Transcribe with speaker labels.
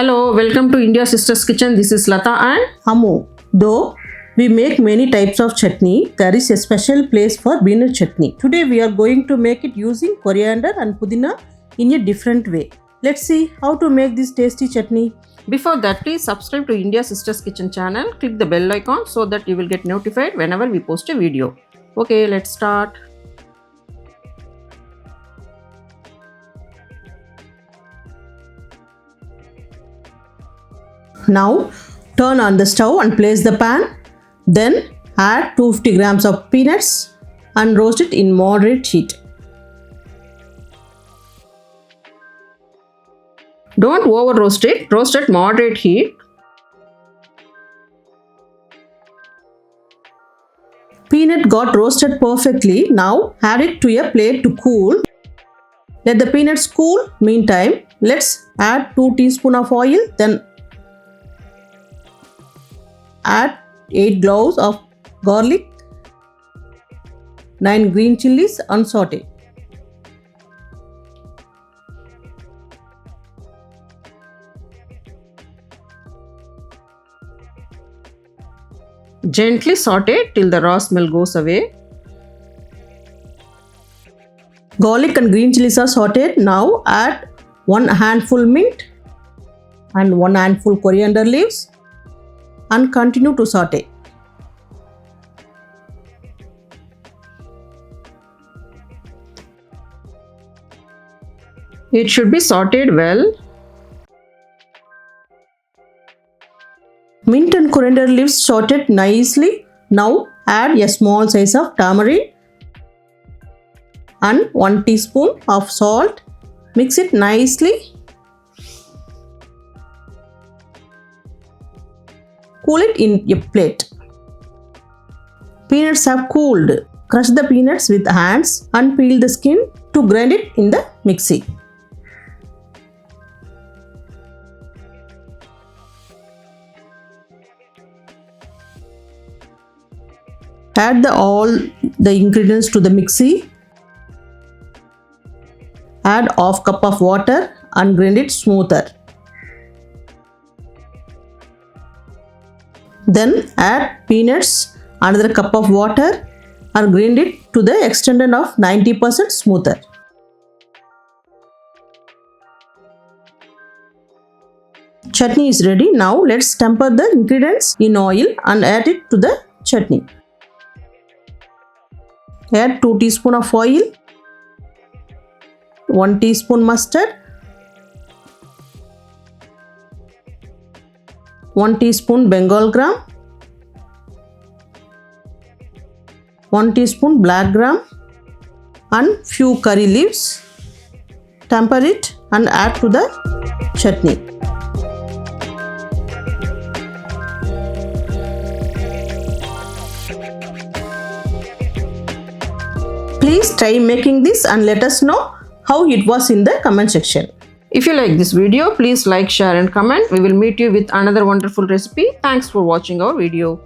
Speaker 1: Hello, welcome to India Sisters Kitchen. This is Lata and
Speaker 2: Ammo. Though we make many types of chutney, there is a special place for peanut chutney. Today we are going to make it using coriander and pudina in a different way. Let's see how to make this tasty chutney.
Speaker 1: Before that, please subscribe to India Sisters Kitchen channel. Click the bell icon so that you will get notified whenever we post a video. Okay, let's start.
Speaker 2: Now turn on the stove and place the pan. Then add 250 grams of peanuts and roast it in moderate heat.
Speaker 1: Don't over roast it. Roast at moderate heat.
Speaker 2: Peanut got roasted perfectly. Now add it to a plate to cool. Let the peanuts cool. Meantime, let's add 2 teaspoons of oil. Then add 8 cloves of garlic, 9 green chillies and saute.
Speaker 1: Gently saute till the raw smell goes away.
Speaker 2: Garlic and green chilies are sauteed. Now add 1 handful mint and 1 handful coriander leaves and continue to saute.
Speaker 1: It should be sauteed well.
Speaker 2: Mint and coriander leaves sauteed nicely. Now add a small size of tamarind and 1 teaspoon of salt. Mix it nicely. Cool it in a plate. Peanuts have cooled. Crush the peanuts with hands and peel the skin to grind it in the mixie. Add all the ingredients to the mixie. Add half cup of water and grind it smoother. Then add peanuts, another cup of water and grind it to the extent of 90% smoother. Chutney is ready. Now let's temper the ingredients in oil and add it to the chutney. Add 2 teaspoons of oil, 1 teaspoon mustard, 1 teaspoon Bengal gram, 1 teaspoon black gram and few curry leaves. Temper it and add to the chutney. Please try making this and let us know how it was in the comment section.
Speaker 1: If you like this video, please like, share and comment. We will meet you with another wonderful recipe. Thanks for watching our video.